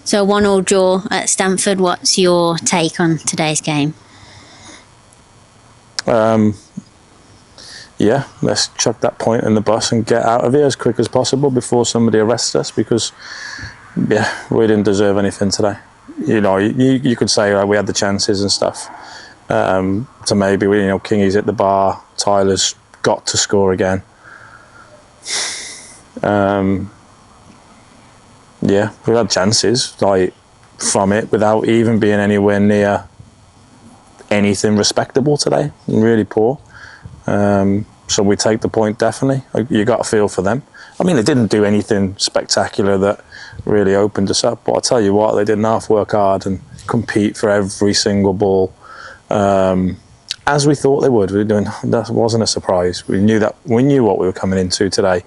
So 1-1 draw at Stamford. What's your take on today's game? Yeah, let's chuck that point in the bus and get out of here as quick as possible before somebody arrests us, because yeah, we didn't deserve anything today. You know, you could say we had the chances and stuff. So maybe Kingy's at the bar, Tyler's got to score again. Yeah, we had chances like from it without even being anywhere near anything respectable today. Really poor. So we take the point, definitely. You got a feel for them. I mean, they didn't do anything spectacular that really opened us up, but I'll tell you what, they didn't half work hard and compete for every single ball, as we thought they would. That wasn't a surprise. We knew what we were coming into today.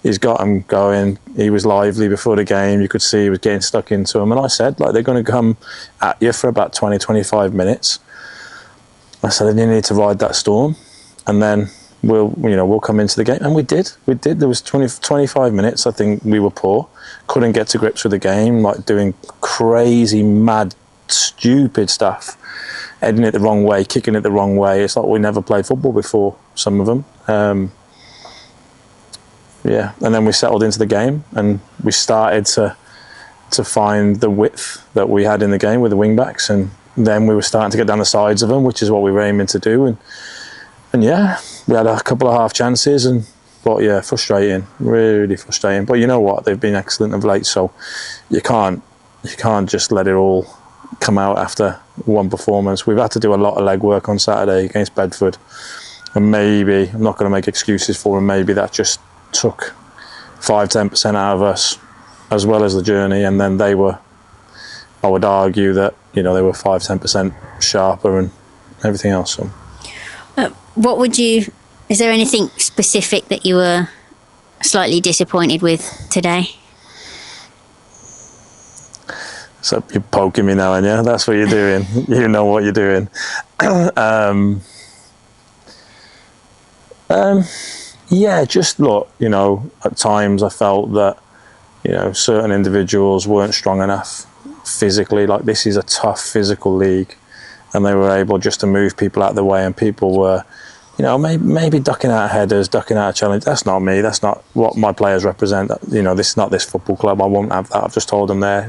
He's got them going. He was lively before the game. You could see he was getting stuck into them. And I said, like, they're going to come at you for about 20, 25 minutes. I said, you need to ride that storm, and then we'll come into the game. And we did. There was 25 minutes, I think we were poor. Couldn't get to grips with the game, like doing crazy, mad, stupid stuff. Heading it the wrong way, kicking it the wrong way. It's like we never played football before, some of them. Yeah, and then we settled into the game and we started to find the width that we had in the game with the wing-backs, and then we were starting to get down the sides of them, which is what we were aiming to do. And yeah, we had a couple of half chances, but yeah, frustrating, really frustrating. But you know what? They've been excellent of late, so you can't just let it all come out after one performance. We've had to do a lot of legwork on Saturday against Bedford, and maybe, I'm not going to make excuses for them, maybe that just took 5-10% out of us, as well as the journey, and then I would argue that they were 5-10% sharper and everything else. So. Is there anything specific that you were slightly disappointed with today? So you're poking me now, and yeah, that's what you're doing. You know what you're doing. Yeah, just look, at times I felt that, certain individuals weren't strong enough physically. Like, this is a tough physical league, and they were able just to move people out of the way, and people were, maybe ducking out headers, ducking out a challenge. That's not me. That's not what my players represent. This is not this football club. I won't have that. I've just told them there,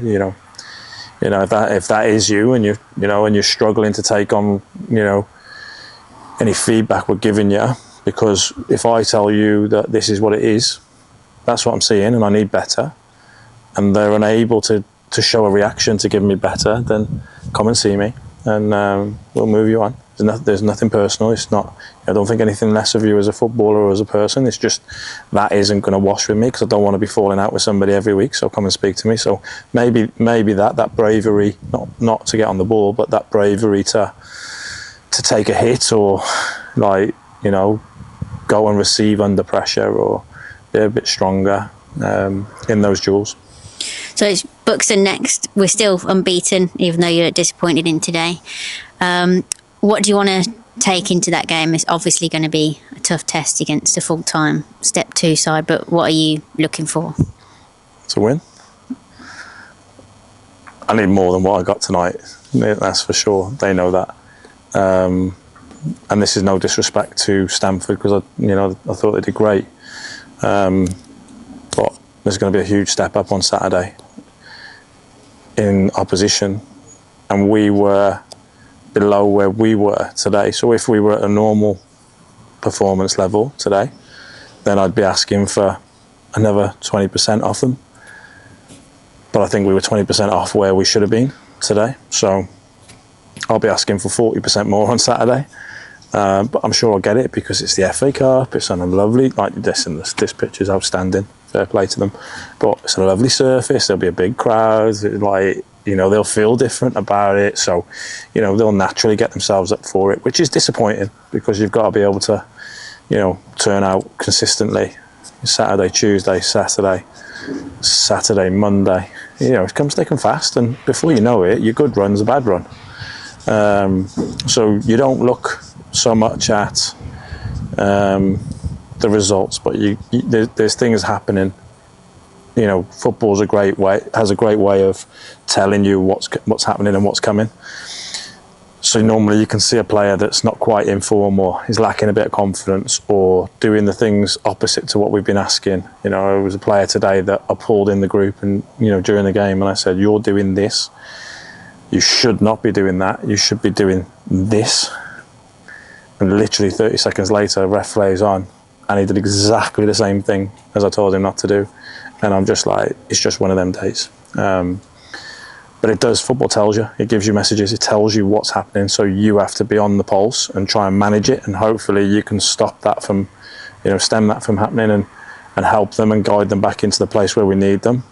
if that is you, and you're struggling to take on, any feedback we're giving you, because if I tell you that this is what it is, that's what I'm seeing, and I need better, and they're unable to show a reaction to give me better, then come and see me, and we'll move you on. There's nothing personal. It's not. I don't think anything less of you as a footballer or as a person. It's just that isn't going to wash with me, because I don't want to be falling out with somebody every week. So come and speak to me. So maybe that bravery, not to get on the ball, but that bravery to take a hit, or go and receive under pressure, or be a bit stronger in those duels. So it's Buxton next. We're still unbeaten, even though you're disappointed in today. What do you want to take into that game? It's obviously going to be a tough test against a full-time Step 2 side, but what are you looking for? To win. I need more than what I got tonight, that's for sure. They know that. And this is no disrespect to Stamford, because I thought they did great. But there's going to be a huge step up on Saturday in opposition, and we were below where we were today. So if we were at a normal performance level today, then I'd be asking for another 20% off them. But I think we were 20% off where we should have been today. So I'll be asking for 40% more on Saturday. But I'm sure I'll get it, because it's the FA Cup. It's on a lovely, like this pitch is outstanding. Fair play to them. But it's a lovely surface. There'll be a big crowd. They'll feel different about it. So, they'll naturally get themselves up for it, which is disappointing, because you've got to be able to, turn out consistently. Saturday, Tuesday, Saturday, Monday. It comes thick and fast, and before you know it, your good run's a bad run. So you don't look so much at the results, but there's things happening you know, football's has a great way of telling you what's happening and what's coming. So normally you can see a player that's not quite in form or is lacking a bit of confidence or doing the things opposite to what we've been asking. You know, there was a player today that I pulled in the group and, you know, during the game, and I said, you're doing this. You should not be doing that. You should be doing this. And literally 30 seconds later, ref plays on, and he did exactly the same thing as I told him not to do. And I'm just like, it's just one of them days. But it does, football tells you, it gives you messages, it tells you what's happening, so you have to be on the pulse and try and manage it, and hopefully you can stop that from, you know, stem that from happening and help them and guide them back into the place where we need them.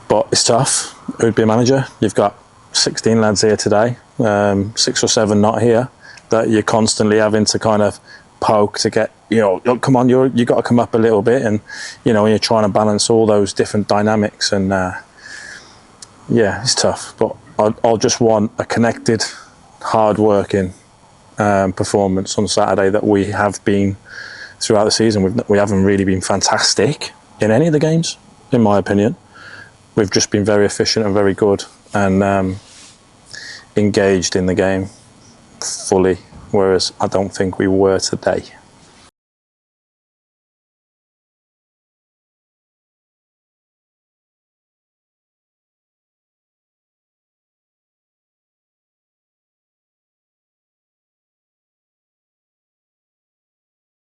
But it's tough. Who'd be a manager? You've got 16 lads here today, 6 or 7 not here, that you're constantly having to kind of poke to get, you know, come on, you got to come up a little bit, and you know, you're trying to balance all those different dynamics, and yeah, it's tough. But I'll just want a connected, hard-working performance on Saturday that we have been throughout the season. We haven't really been fantastic in any of the games, in my opinion. We've just been very efficient and very good, and engaged in the game fully, whereas I don't think we were today.